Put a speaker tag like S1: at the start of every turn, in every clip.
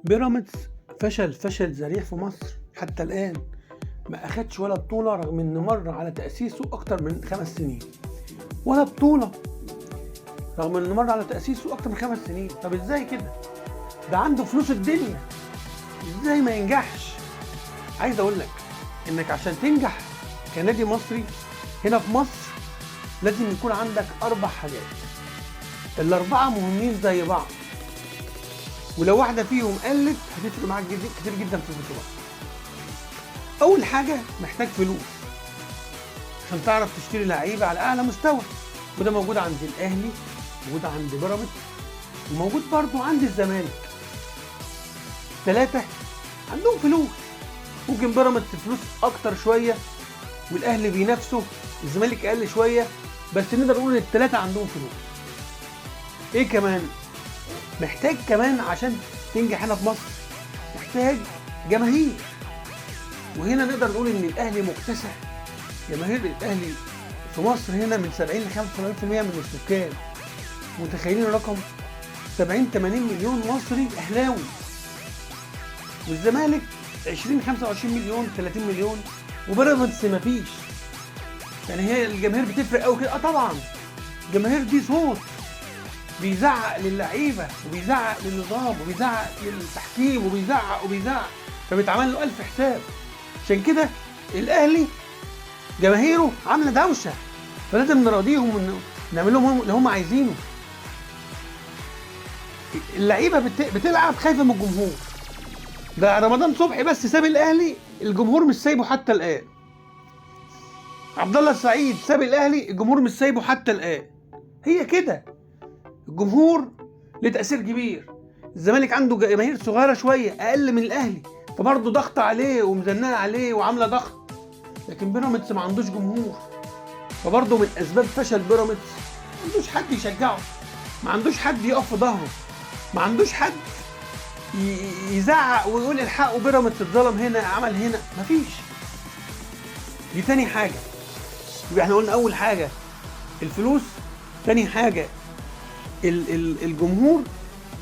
S1: بيراميدز فشل ذريع في مصر حتى الآن، ما أخدش ولا بطولة رغم إن مر على تأسيسه أكتر من 5 سنين. ولا بطولة رغم إن مر على تأسيسه أكتر من 5 سنين. طب إزاي كده؟ ده عنده فلوس الدنيا، إزاي ما ينجحش؟ عايز أقول لك إنك عشان تنجح كنادي مصري هنا في مصر لازم يكون عندك 4 حاجات. ال4 مهمين زي بعض، ولو واحدة فيهم قلت هتفرق معاك كتير جدا في البطولات. أول حاجة محتاج فلوس عشان تعرف تشتري لعيبة على أعلى مستوى، وده موجود عند الأهلي، موجود عند بيراميدز، وموجود برضو عند الزمالك. 3 عندهم فلوس، ممكن بيراميدز فلوس أكتر شوية والأهلي بينافسوا، الزمالك أقل شوية، بس نقدر نقول ال3 عندهم فلوس. إيه كمان؟ محتاج كمان عشان تنجح هنا في مصر محتاج جماهير، وهنا نقدر نقول ان الاهلي مكتسح. جماهير الاهلي في مصر هنا من 70 ل 85% من السكان، متخيلين الرقم؟ 70 80 مليون مصري اهلاوي، والزمالك 20 25 مليون 30 مليون، وبيراميدز مفيش. يعني هي الجماهير بتفرق قوي كده؟ طبعا الجماهير دي صوت بيزعق للعيبه وبيزعق للنظام وبيزعق للتحكيم وبيزعق، فبيتعمل له 1000 حساب. عشان كده الاهلي جماهيره عامله دوشه، فلازم نراضيهم ونعمل لهم اللي هم عايزينه. اللعيبه بتلعب خايفه من الجمهور. ده رمضان صبحي بس ساب الاهلي، الجمهور مش سايبه حتى الان. عبد الله السعيد ساب الاهلي، الجمهور مش سايبه حتى الان. هي كده، الجمهور له تأثير كبير. الزمالك عنده جماهير صغيرة شوية أقل من الأهلي، فبرضه ضغط عليه ومزنقة عليه وعاملة ضغط. لكن بيراميدز ما عندوش جمهور، فبرضه من أسباب فشل بيراميدز ما عندوش حد يشجعه، ما عندوش حد يقف في ظهره، ما عندوش حد يزعق ويقول الحقوا بيراميدز اتظلم هنا عمل هنا، مفيش. دي تاني حاجة. يبقى احنا قلنا أول حاجة الفلوس، تاني حاجة الجمهور،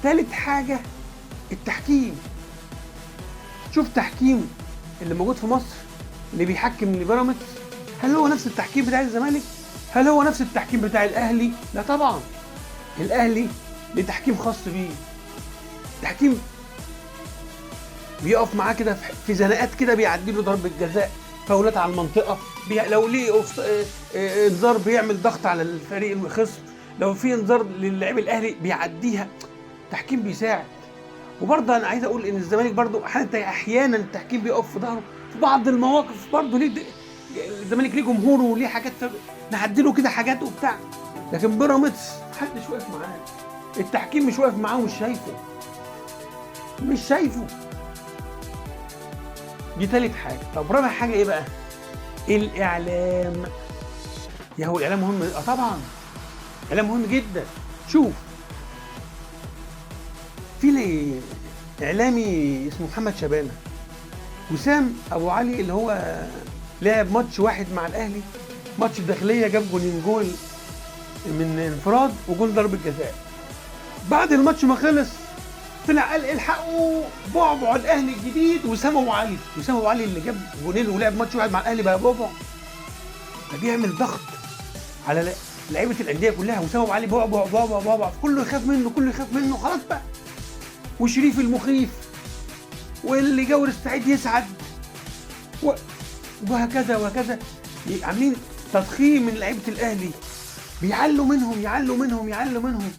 S1: ثالث حاجة التحكيم. شوف تحكيم اللي موجود في مصر اللي بيحكم لبيراميدز، هل هو نفس التحكيم بتاع الزمالك؟ هل هو نفس التحكيم بتاع الأهلي؟ لا طبعا. الأهلي ليه تحكيم خاص بيه، تحكيم بيقف معاه كده في زناقات كده، بيعدي له ضربة جزاء، فاولات على المنطقة، لو ليه انذار بيعمل ضغط على الفريق الخصم، لو في انذار للاعب الاهلي بيعديها. تحكيم بيساعد. وبرضه انا عايز اقول ان الزمالك برضه احيانا التحكيم بيقف في ظهره في بعض المواقف، برضه ليه الزمالك ليه جمهوره وليه حاجات نعدله كده حاجات وبتاع. لكن بيراميدز محدش واقف معاه، التحكيم مش واقف معاه ومش شايفه. دي تالت حاجه. طب رابع حاجه ايه بقى؟ الاعلام. يا هو الاعلام مهم؟ طبعا الاعلام مهم جدا. شوف، في اعلامي اسمه محمد شبانه، وسام ابو علي اللي هو لعب ماتش واحد مع الاهلي، ماتش الداخليه، جاب جول من انفراد وجول ضربه جزاء. بعد الماتش ما خلص طلع قال الحقوا بعبع الاهلي الجديد وسام ابو علي اللي جاب جولين ولعب ماتش واحد مع الاهلي بقى بعبع. فبيعمل ضغط على لعيبه الانديه كلها، وسام ابو علي بعبع، كله يخاف منه خلاص بقى. وشريف المخيف واللي جاور السعيد يسعد وهكذا عاملين تضخيم من لعيبه الاهلي، بيعلوا منهم،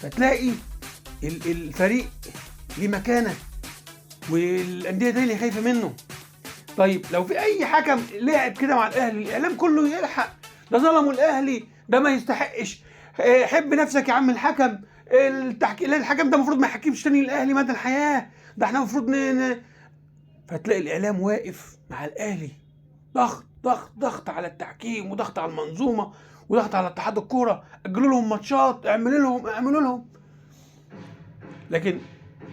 S1: فتلاقي الفريق ليه مكانه والانديه دي اللي خايفه منه. طيب لو في اي حكم لعب كده مع الاهلي، الاعلام كله يلحق، ده ظلموا الاهلي، ده ما يستحقش، حب نفسك يا عم الحكم، الحكم ده المفروض ما يحكمش تاني الاهلي مدى الحياه، ده احنا المفروض فتلاقي الاعلام واقف مع الاهلي، ضغط على التحكيم، وضغط على المنظومه، وضغط على اتحاد الكوره، اجلوا لهم ماتشات، اعملوا لهم. لكن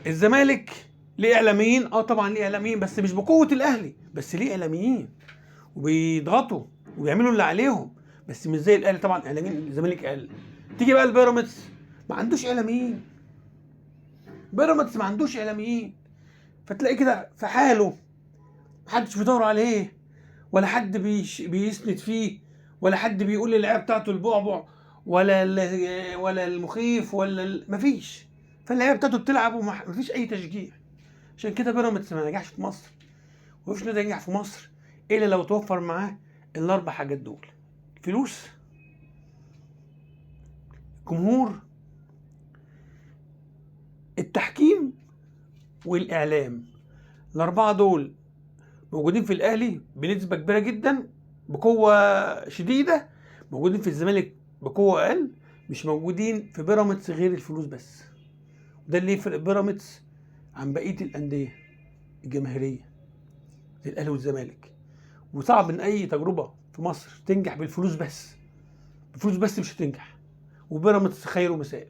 S1: الزمالك ليه اعلاميين؟ طبعا ليه اعلاميين، بس مش بقوه الاهلي، بس ليه اعلاميين وبيضغطوا وبيعملوا اللي عليهم، بس مش زي الاهلي طبعا. اعلاميين الزمالك اقل. تيجي بقى البيراميدز ما عندوش اعلاميين، بيراميدز ما عندوش اعلاميين، فتلاقي كده في حاله، محدش بيدور عليه، ولا حد بيسند فيه، ولا حد بيقول للعيبه بتاعته البعبع ولا المخيف مفيش. فاللعيبه بتاعته بتلعب ومفيش اي تشجيع. عشان كده بيراميدز ما نجحش في مصر، ومفيش نادي ينجح في مصر الا لو توفر معاه الاربع حاجات دول: فلوس، جمهور، التحكيم، والاعلام. الاربعه دول موجودين في الاهلي بنسبه كبيره جدا بقوه شديده، موجودين في الزمالك بقوه اقل، مش موجودين في بيراميدز غير الفلوس بس. وده اللي يفرق بيراميدز عن بقيه الانديه الجماهيريه زي الاهلي والزمالك. وصعب ان اي تجربه في مصر تنجح بالفلوس بس، بالفلوس بس مش هتنجح، وبيراميدز خير مثال.